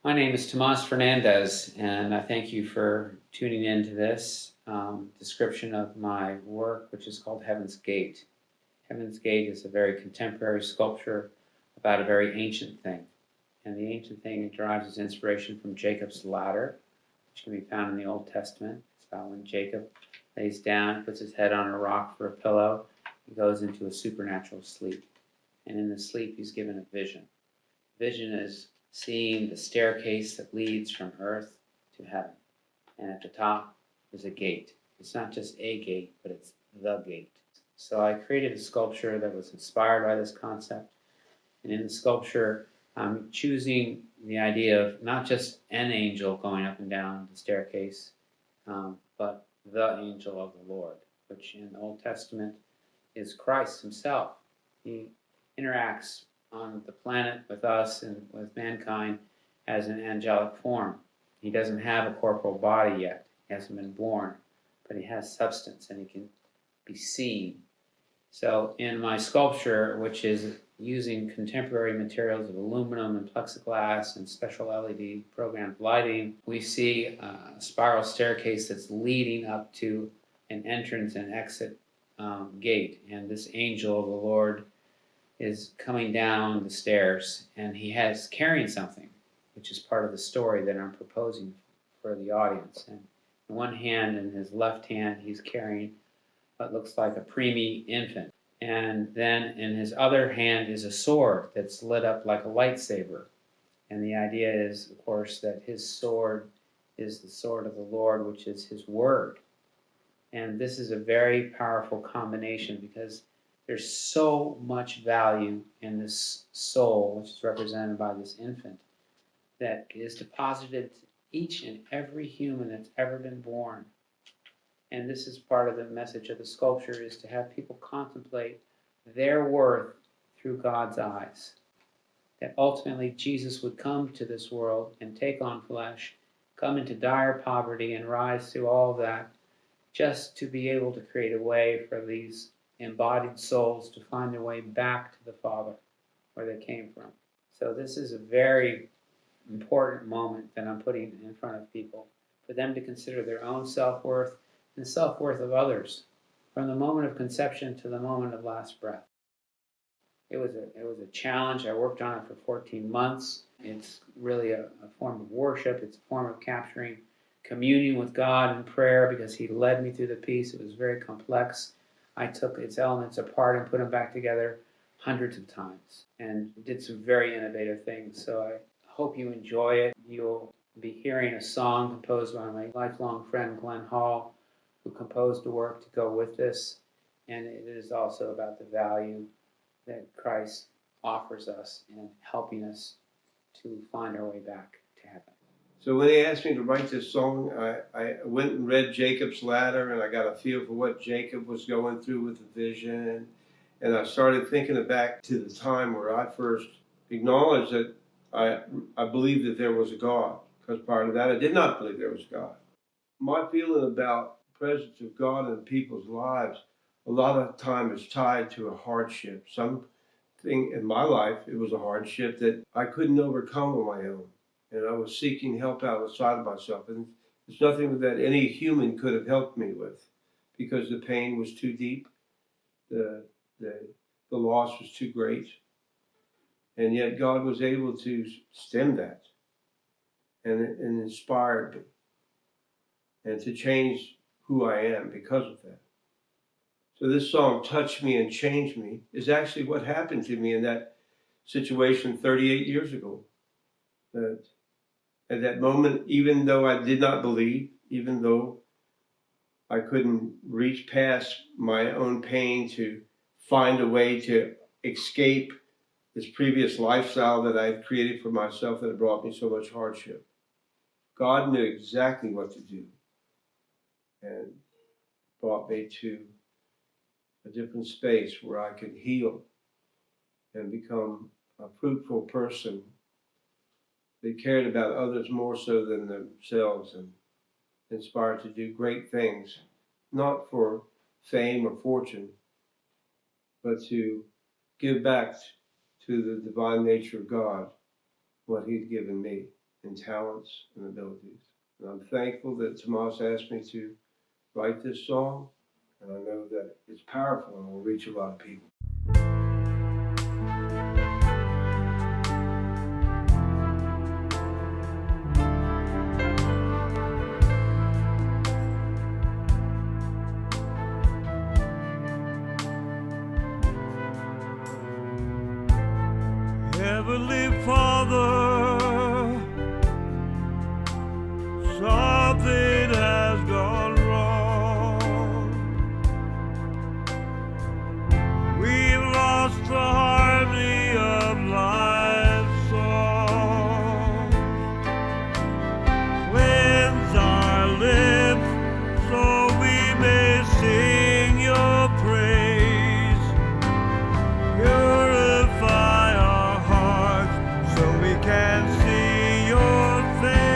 My name is Tomas Fernandez, and I thank you for tuning in to this description of my work, which is called Heaven's Gate. Heaven's Gate is a very contemporary sculpture about a very ancient thing. And the ancient thing derives its inspiration from Jacob's ladder, which can be found in the Old Testament. It's about when Jacob lays down, puts his head on a rock for a pillow, he goes into a supernatural sleep. And in the sleep, he's given a vision. Vision is seeing the staircase that leads from earth to heaven. And at the top is a gate. It's not just a gate, but it's the gate. So I created a sculpture that was inspired by this concept. And in the sculpture, I'm choosing the idea of not just an angel going up and down the staircase, but the angel of the Lord, which in the Old Testament is Christ himself. He interacts on the planet with us and with mankind as an angelic form. He doesn't have a corporal body yet. He hasn't been born, but he has substance and he can be seen. So in my sculpture, which is using contemporary materials of aluminum and plexiglass and special LED programmed lighting, we see a spiral staircase that's leading up to an entrance and exit gate. And this angel of the Lord is coming down the stairs, and he has carrying something, which is part of the story that I'm proposing for the audience. And in one hand, in his left hand, he's carrying what looks like a preemie infant. And then in his other hand is a sword that's lit up like a lightsaber. And the idea is, of course, that his sword is the sword of the Lord, which is his word. And this is a very powerful combination because there's so much value in this soul, which is represented by this infant, that is deposited to each and every human that's ever been born. And this is part of the message of the sculpture, is to have people contemplate their worth through God's eyes. That ultimately Jesus would come to this world and take on flesh, come into dire poverty and rise through all of that, just to be able to create a way for these embodied souls to find their way back to the Father, where they came from. So this is a very important moment that I'm putting in front of people, for them to consider their own self-worth and the self-worth of others, from the moment of conception to the moment of last breath. It was a challenge. I worked on it for 14 months. It's really a form of worship. It's a form of capturing communion with God in prayer, because he led me through the piece. It was very complex. I took its elements apart and put them back together hundreds of times and did some very innovative things. So I hope you enjoy it. You'll be hearing a song composed by my lifelong friend Glyn Hall, who composed the work to go with this. And it is also about the value that Christ offers us in helping us to find our way back to heaven. So when they asked me to write this song, I went and read Jacob's ladder, and I got a feel for what Jacob was going through with the vision. And I started thinking back to the time where I first acknowledged that I believed that there was a God, because prior to that I did not believe there was a God. My feeling about the presence of God in people's lives a lot of time is tied to a hardship. Something in my life, it was a hardship that I couldn't overcome on my own. And I was seeking help outside of myself. And it's nothing that any human could have helped me with, because the pain was too deep, the loss was too great. And yet God was able to stem that and inspired me, and to change who I am because of that. So this song, Touch Me and Change Me, is actually what happened to me in that situation 38 years ago. That at that moment, even though I did not believe, even though I couldn't reach past my own pain to find a way to escape this previous lifestyle that I had created for myself that had brought me so much hardship, God knew exactly what to do and brought me to a different space where I could heal and become a fruitful person that cared about others more so than themselves, and inspired to do great things, not for fame or fortune, but to give back to the divine nature of God what he'd given me and talents and abilities. And I'm thankful that Tomas asked me to write this song, and I know that it's powerful and will reach a lot of people. Heavenly Father, something has gone wrong. We've lost the harmony of life's song. Cleanse our lips so we may sing your praise. Purify our hearts so we can see your face.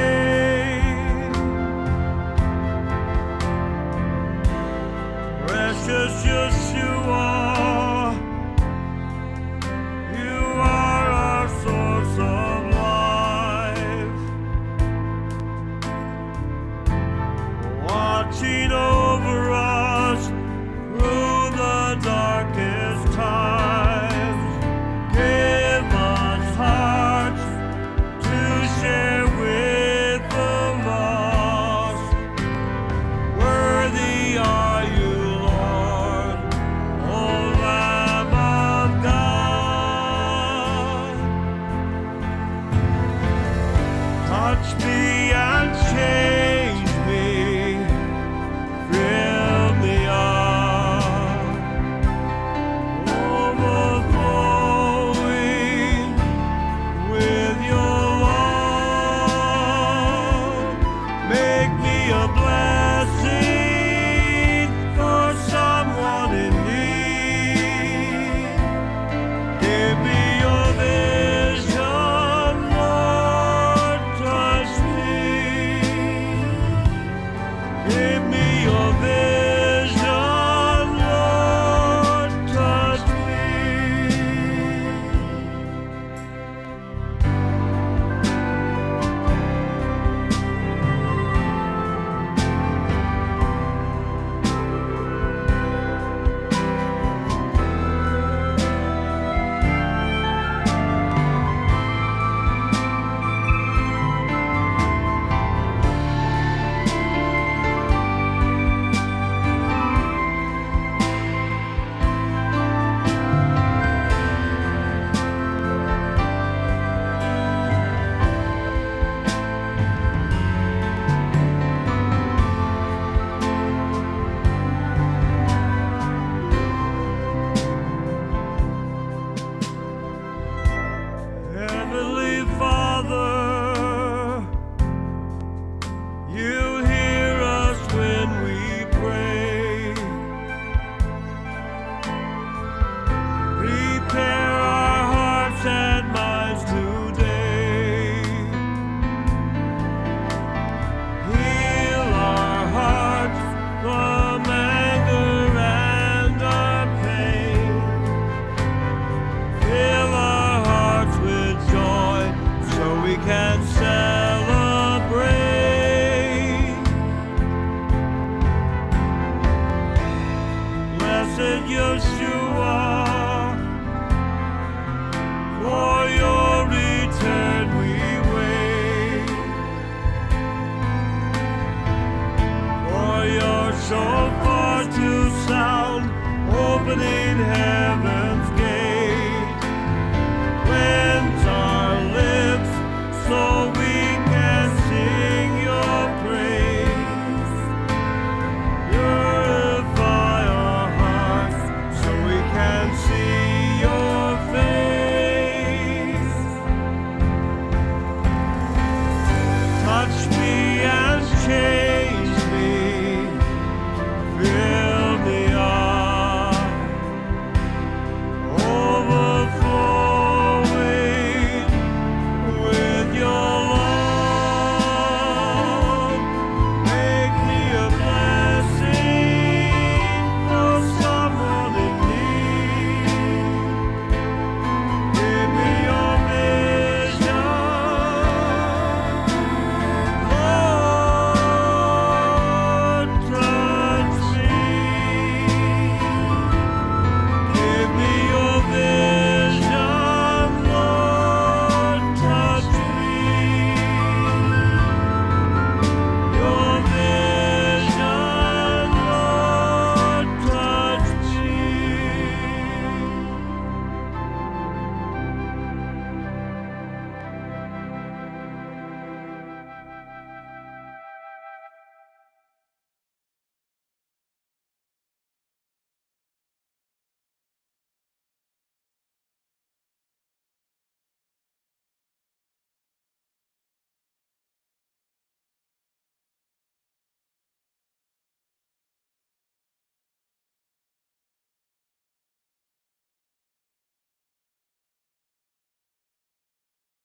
Precious Yeshua, you are our source of life, watching over us through the darkest times. Give us hearts to share with the lost. Worthy are you, Lord, O Lamb of God. Touch me and change